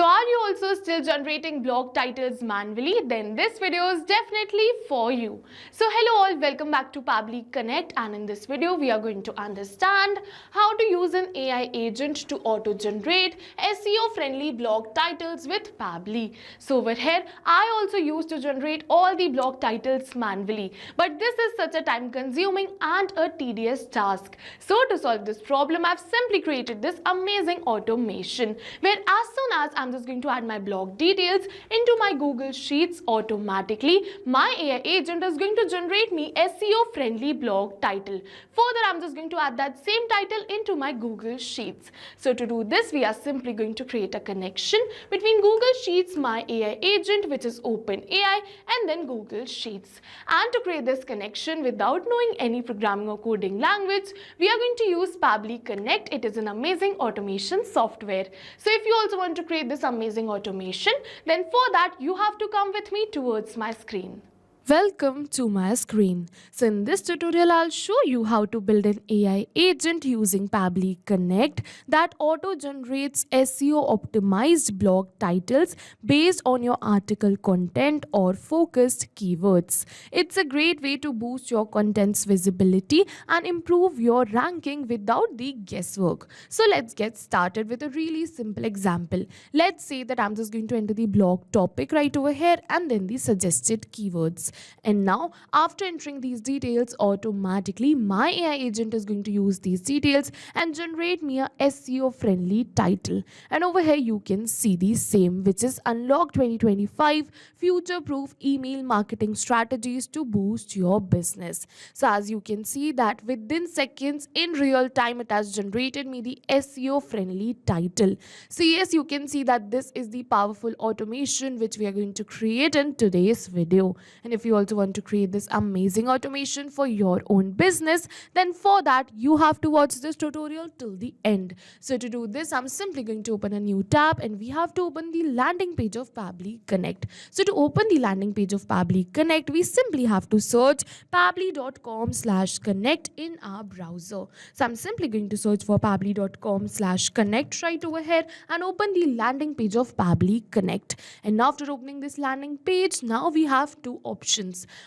are you also still generating blog titles manually? Then this video is definitely for you. So hello all, welcome back to Pabbly Connect, and in this video we are going to understand how to use an AI agent to auto-generate SEO-friendly blog titles with Pabbly. So over here, I also used to generate all the blog titles manually, but this is such a time-consuming and a tedious task. So to solve this problem, I've simply created this amazing automation where as soon as I'm just going to add my blog details into my Google Sheets, automatically my AI agent is going to generate me SEO friendly blog title. Further, I'm just going to add that same title into my Google Sheets. So to do this, we are simply going to create a connection between Google Sheets, my AI agent, which is OpenAI, and then Google Sheets. And to create this connection without knowing any programming or coding language, we are going to use Pabbly Connect. It is an amazing automation software. So if you also want to create this amazing automation, then for that you have to come with me towards my screen. Welcome to my screen. So in this tutorial, I'll show you how to build an AI agent using Pabbly Connect that auto-generates SEO optimized blog titles based on your article content or focused keywords. It's a great way to boost your content's visibility and improve your ranking without the guesswork. So let's get started with a really simple example. Let's say that I'm just going to enter the blog topic right over here and then the suggested keywords. And now, after entering these details, automatically my AI agent is going to use these details and generate me a SEO friendly title. And over here you can see the same, which is Unlock 2025 Future Proof Email Marketing Strategies to Boost Your Business. So as you can see that within seconds in real time it has generated me the SEO friendly title. So yes, you can see that this is the powerful automation which we are going to create in today's video. And if you also want to create this amazing automation for your own business, then for that you have to watch this tutorial till the end. So to do this, I'm simply going to open a new tab and we have to open the landing page of Pabbly Connect. So to open the landing page of Pabbly Connect, we simply have to search pabbly.com/connect in our browser. So I'm simply going to search for pabbly.com/connect right over here and open the landing page of Pabbly Connect. And after opening this landing page, now we have two options.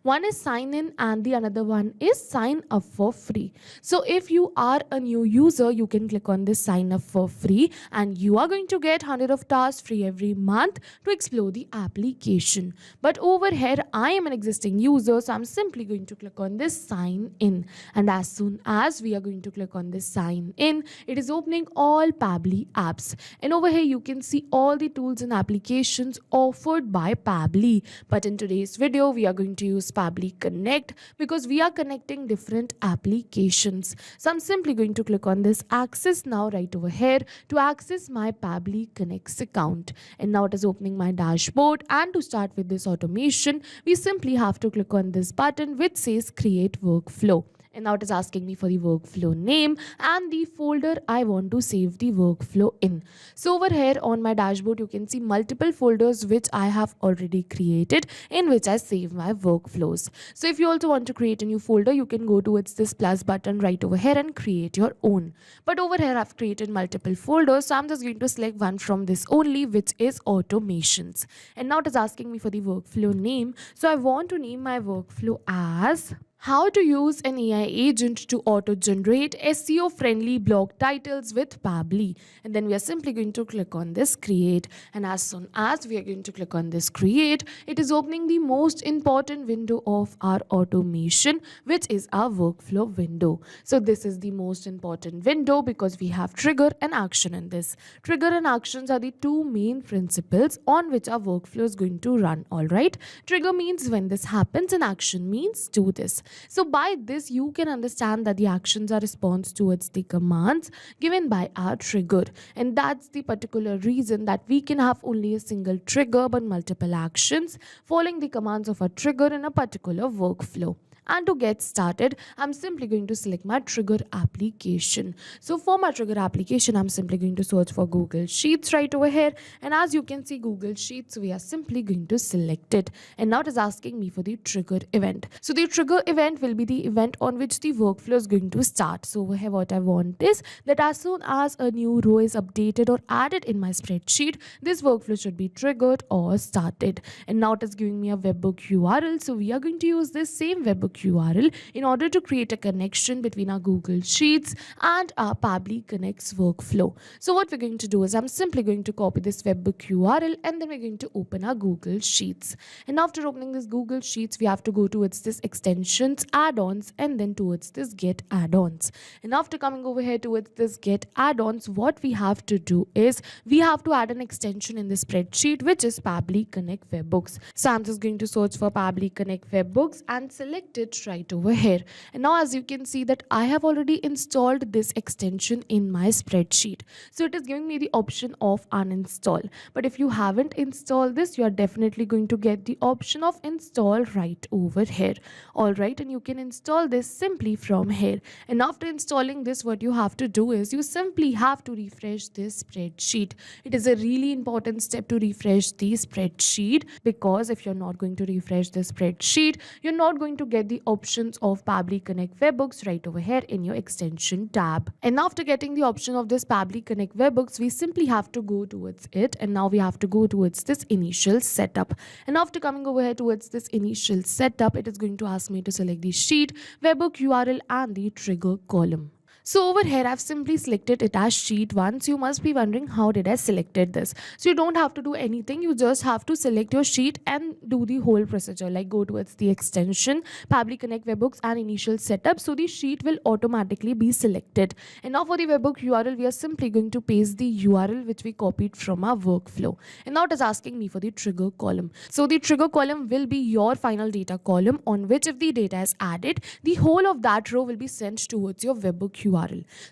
One is sign in and the another one is sign up for free. So if you are a new user, you can click on this sign up for free and you are going to get 100 of tasks free every month to explore the application. But over here, I am an existing user, so I'm simply going to click on this sign in. And as soon as we are going to click on this sign in, it is opening all Pabbly apps. And over here, you can see all the tools and applications offered by Pabbly. But in today's video, we are going to use Pabbly Connect because we are connecting different applications. So I'm simply going to click on this access now right over here to access my Pabbly Connect account. And now it is opening my dashboard, and to start with this automation, we simply have to click on this button which says create workflow. And now it is asking me for the workflow name and the folder I want to save the workflow in. So over here on my dashboard, you can see multiple folders which I have already created in which I save my workflows. So if you also want to create a new folder, you can go towards this plus button right over here and create your own. But over here, I've created multiple folders. So I'm just going to select one from this only, which is automations. And now it is asking me for the workflow name. So I want to name my workflow as how to use an AI agent to auto-generate SEO-friendly blog titles with Pabbly. And then we are simply going to click on this create. And as soon as we are going to click on this create, it is opening the most important window of our automation, which is our workflow window. So this is the most important window because we have trigger and action in this. Trigger and actions are the two main principles on which our workflow is going to run. All right. Trigger means when this happens and action means do this. So by this, you can understand that the actions are response towards the commands given by our trigger. And that's the particular reason that we can have only a single trigger but multiple actions following the commands of a trigger in a particular workflow. And to get started, I'm simply going to select my trigger application. So for my trigger application, I'm simply going to search for Google Sheets right over here. And as you can see Google Sheets, we are simply going to select it. And now it is asking me for the trigger event. So the trigger event will be the event on which the workflow is going to start. So over here what I want is that as soon as a new row is updated or added in my spreadsheet, this workflow should be triggered or started. And now it is giving me a webhook URL. So we are going to use this same webhook URL in order to create a connection between our Google Sheets and our Pabbly Connect's workflow. So what we're going to do is I'm simply going to copy this webhook URL and then we're going to open our Google Sheets. And after opening this Google Sheets, we have to go towards this extensions, add-ons, and then towards this get add-ons. And after coming over here towards this get add-ons, what we have to do is we have to add an extension in the spreadsheet, which is Pabbly Connect Webhooks. So I'm just going to search for Pabbly Connect Webhooks and select it right over here. And now as you can see that I have already installed this extension in my spreadsheet. So it is giving me the option of uninstall. But if you haven't installed this, you are definitely going to get the option of install right over here. Alright, and you can install this simply from here. And after installing this, what you have to do is you simply have to refresh this spreadsheet. It is a really important step to refresh the spreadsheet, because if you're not going to refresh the spreadsheet, you're not going to get the options of Pabbly Connect Webhooks right over here in your extension tab. And after getting the option of this Pabbly Connect Webhooks, we simply have to go towards it, and now we have to go towards this initial setup. And after coming over here towards this initial setup, it is going to ask me to select the sheet, webhook URL, and the trigger column. So over here, I've simply selected it as sheet 1. So you must be wondering, how did I selected this? So you don't have to do anything. You just have to select your sheet and do the whole procedure, like go towards the extension, Pabbly Connect Webhooks, and initial setup. So the sheet will automatically be selected. And now for the webhook URL, we are simply going to paste the URL which we copied from our workflow. And now it is asking me for the trigger column. So the trigger column will be your final data column, on which if the data is added, the whole of that row will be sent towards your webhook URL.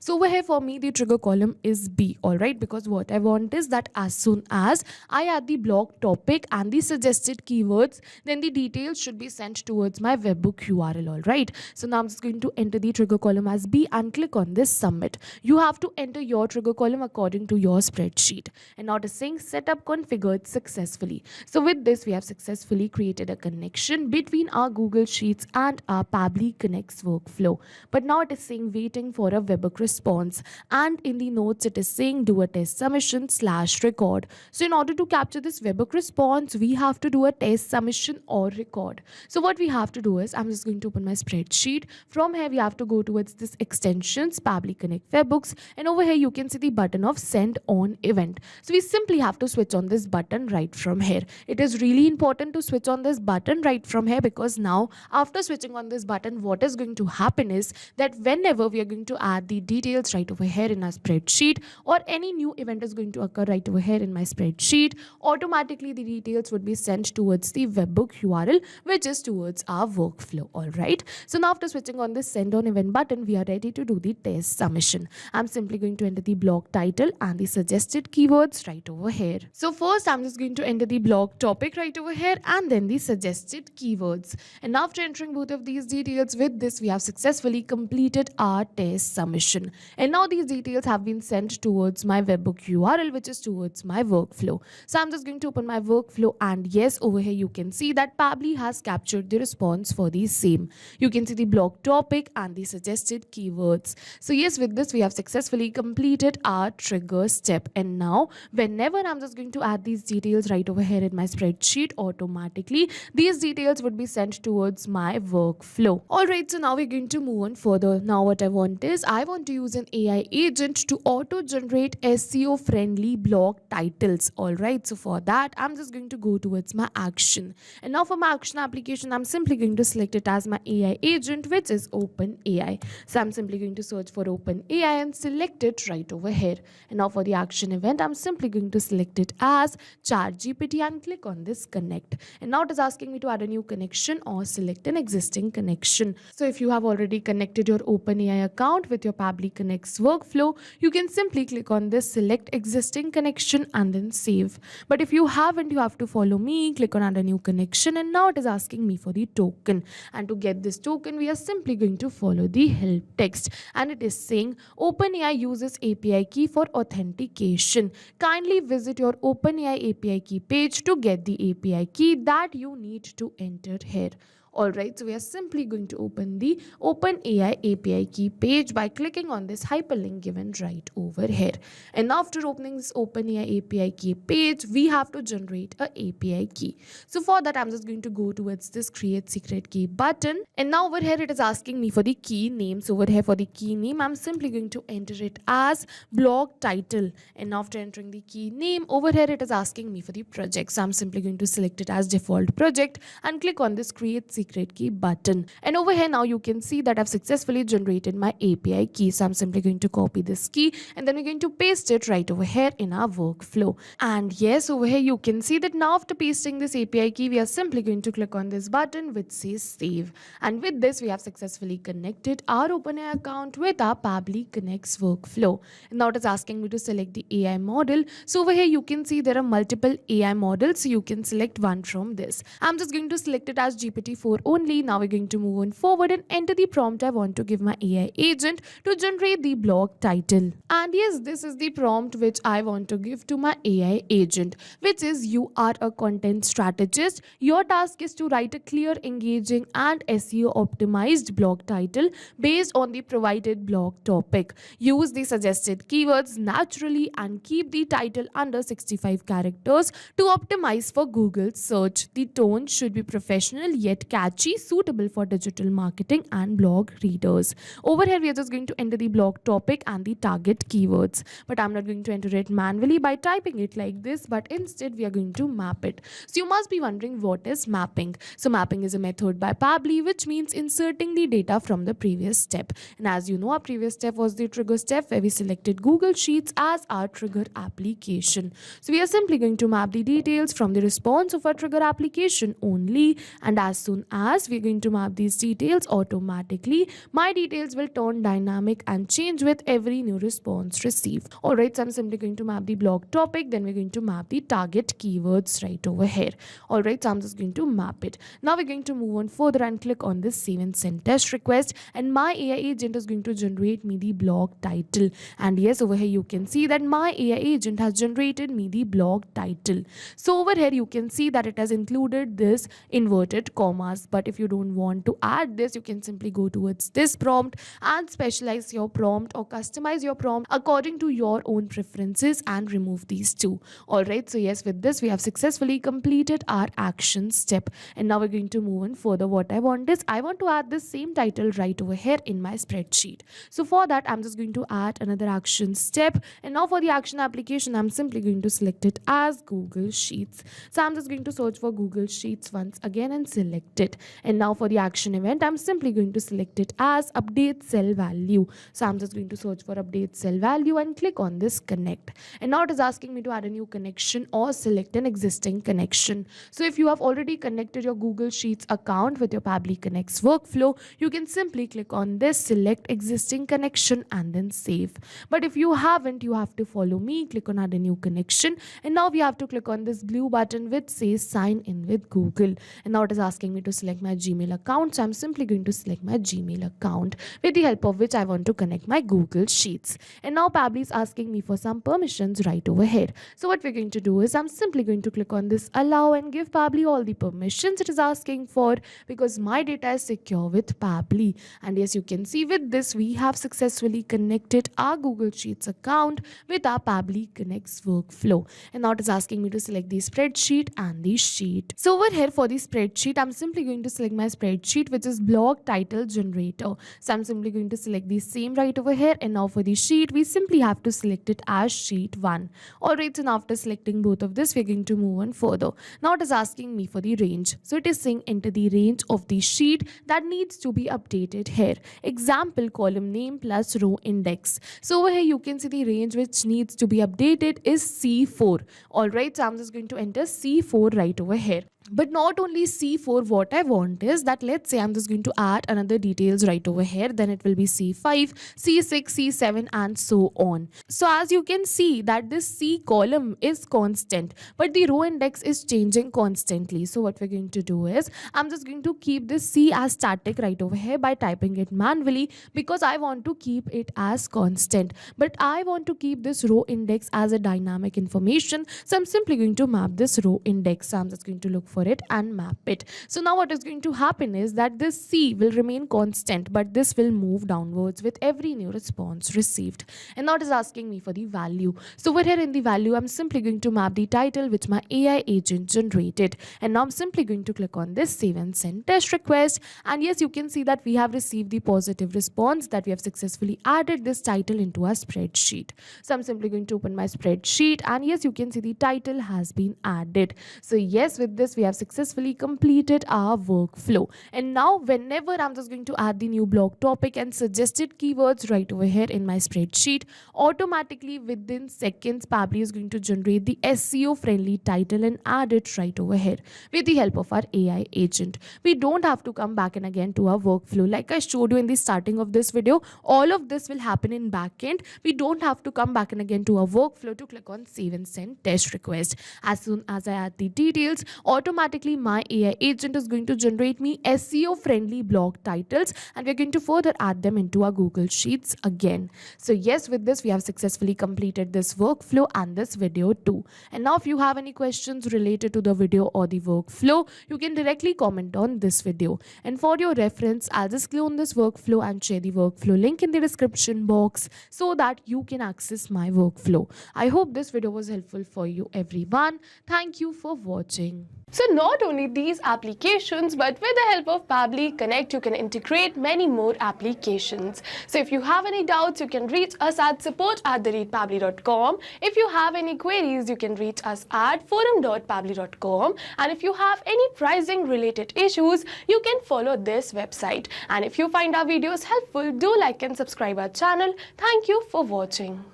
So over here for me, the trigger column is B, alright, because what I want is that as soon as I add the blog topic and the suggested keywords, then the details should be sent towards my webhook URL, alright. So now I'm just going to enter the trigger column as B and click on this submit. You have to enter your trigger column according to your spreadsheet. And now it is saying setup configured successfully. So with this, we have successfully created a connection between our Google Sheets and our Pabbly Connect's workflow. But now it is saying waiting for a webhook response, and in the notes it is saying do a test submission / record. So in order to capture this webhook response, we have to do a test submission or record. So what we have to do is I'm just going to open my spreadsheet. From here we have to go towards this extensions, Pabbly Connect Webhooks, and over here you can see the button of send on event. So we simply have to switch on this button right from here. It is really important to switch on this button right from here, because now after switching on this button, what is going to happen is that whenever we are going to add the details right over here in our spreadsheet, or any new event is going to occur right over here in my spreadsheet, automatically the details would be sent towards the webhook URL, which is towards our workflow. Alright, so now after switching on this send on event button, we are ready to do the test submission. I'm simply going to enter the blog title and the suggested keywords right over here. So first I'm just going to enter the blog topic right over here and then the suggested keywords. And after entering both of these details, with this we have successfully completed our test submission. And now these details have been sent towards my webhook URL, which is towards my workflow. So I'm just going to open my workflow, and yes, over here you can see that Pabbly has captured the response for the same. You can see the blog topic and the suggested keywords. So yes, with this we have successfully completed our trigger step. And now whenever I'm just going to add these details right over here in my spreadsheet, automatically these details would be sent towards my workflow. Alright, so now we're going to move on further. Now what I want is I want to use an AI agent to auto generate SEO friendly blog titles. Alright, so for that I'm just going to go towards my action. And now for my action application, I'm simply going to select it as my AI agent, which is OpenAI. So I'm simply going to search for OpenAI and select it right over here. And now for the action event, I'm simply going to select it as ChatGPT and click on this connect. And now it is asking me to add a new connection or select an existing connection. So if you have already connected your OpenAI account, with your Pabbly Connect's workflow, you can simply click on this select existing connection and then save. But if you haven't, you have to follow me, click on add a new connection, and now it is asking me for the token. And to get this token, we are simply going to follow the help text, and it is saying OpenAI uses API key for authentication. Kindly visit your OpenAI API key page to get the API key that you need to enter here. Alright, so we are simply going to open the OpenAI API key page by clicking on this hyperlink given right over here. And after opening this OpenAI API key page, we have to generate a API key. So for that, I'm just going to go towards this create secret key button. And now over here, it is asking me for the key name. So over here for the key name, I'm simply going to enter it as blog title. And after entering the key name, over here, it is asking me for the project. So I'm simply going to select it as default project and click on this create secret key button. And over here now you can see that I've successfully generated my API key. So I'm simply going to copy this key and then we're going to paste it right over here in our workflow. And yes, over here you can see that now after pasting this API key, we are simply going to click on this button which says save. And with this, we have successfully connected our OpenAI account with our Pabbly Connect's workflow. And now it is asking me to select the AI model. So over here you can see there are multiple AI models. So you can select one from this. I'm just going to select it as GPT-4 only. Now we're going to move on forward and enter the prompt I want to give my AI agent to generate the blog title. And yes, this is the prompt which I want to give to my AI agent, which is you are a content strategist. Your task is to write a clear, engaging and SEO optimized blog title based on the provided blog topic. Use the suggested keywords naturally and keep the title under 65 characters to optimize for Google search. The tone should be professional yet catchy, suitable for digital marketing and blog readers. Over here, we are just going to enter the blog topic and the target keywords. But I'm not going to enter it manually by typing it like this, but instead we are going to map it. So you must be wondering what is mapping. So mapping is a method by Pabbly which means inserting the data from the previous step. And as you know, our previous step was the trigger step where we selected Google Sheets as our trigger application. So we are simply going to map the details from the response of our trigger application only, and as soon as we're going to map these details automatically, my details will turn dynamic and change with every new response received. Alright, so I'm simply going to map the blog topic, then we're going to map the target keywords right over here. Alright, so I'm just going to map it. Now we're going to move on further and click on this save and send test request, and my AI agent is going to generate me the blog title. And yes, over here you can see that my AI agent has generated me the blog title. So over here you can see that it has included this inverted commas, but if you don't want to add this, you can simply go towards this prompt and specialize your prompt or customize your prompt according to your own preferences and remove these two. Alright, so yes, with this we have successfully completed our action step, and now we're going to move on further. What I want is I want to add this same title right over here in my spreadsheet. So for that, I'm just going to add another action step, and now for the action application, I'm simply going to select it as Google Sheets. So I'm just going to search for Google Sheets once again and select it. And now for the action event, I'm simply going to select it as update cell value. So I'm just going to search for update cell value and click on this connect. And now it is asking me to add a new connection or select an existing connection. So if you have already connected your Google Sheets account with your Pabbly Connect's workflow, you can simply click on this select existing connection and then save. But if you haven't, you have to follow me, click on add a new connection, and now we have to click on this blue button which says sign in with Google. And now it is asking me to select my Gmail account, so I'm simply going to select my Gmail account, with the help of which I want to connect my Google Sheets. And now Pabbly is asking me for some permissions right over here. So what we're going to do is I'm simply going to click on this allow and give Pabbly all the permissions it is asking for, because my data is secure with Pabbly. And yes, you can see with this we have successfully connected our Google Sheets account with our Pabbly Connect's workflow. And now it is asking me to select the spreadsheet and the sheet. So over here for the spreadsheet, I'm simply going to select my spreadsheet, which is blog title generator. So I'm simply going to select the same right over here. And now for the sheet, we simply have to select it as sheet 1. Alright, so now after selecting both of this, we're going to move on further. Now it is asking me for the range. So it is saying enter the range of the sheet that needs to be updated here. Example, column name plus row index. So over here you can see the range which needs to be updated is C4. Alright, so I'm just going to enter C4 right over here. But not only C4, what I want is that, let's say I'm just going to add another details right over here, then it will be C5, C6, C7 and so on. So as you can see that this C column is constant, but the row index is changing constantly. So what we're going to do is I'm just going to keep this C as static right over here by typing it manually, because I want to keep it as constant, but I want to keep this row index as a dynamic information. So I'm simply going to map this row index. So I'm just going to look for it and map it. So now what is going to happen is that this C will remain constant, but this will move downwards with every new response received. And now it is asking me for the value. So over here in the value, I'm simply going to map the title which my AI agent generated. And now I'm simply going to click on this save and send test request. And yes, you can see that we have received the positive response that we have successfully added this title into our spreadsheet. So I'm simply going to open my spreadsheet, and yes, you can see the title has been added. So yes, with this we have successfully completed our workflow. And now whenever I'm just going to add the new blog topic and suggested keywords right over here in my spreadsheet, automatically within seconds Pabbly is going to generate the SEO friendly title and add it right over here with the help of our AI agent. We don't have to come back and again to our workflow. Like I showed you in the starting of this video, all of this will happen in backend. We don't have to come back and again to our workflow to click on save and send test request. As soon as I add the details, automatically my AI agent is going to generate me SEO friendly blog titles, and we're going to further add them into our Google Sheets again. So yes, with this we have successfully completed this workflow and this video too. And now if you have any questions related to the video or the workflow, you can directly comment on this video. And for your reference, I'll just clone this workflow and share the workflow link in the description box so that you can access my workflow. I hope this video was helpful for you everyone. Thank you for watching. So not only these applications, but with the help of Pabbly Connect, you can integrate many more applications. So if you have any doubts, you can reach us at support@pabbly.com. If you have any queries, you can reach us at forum.pabbly.com. And if you have any pricing related issues, you can follow this website. And if you find our videos helpful, do like and subscribe our channel. Thank you for watching.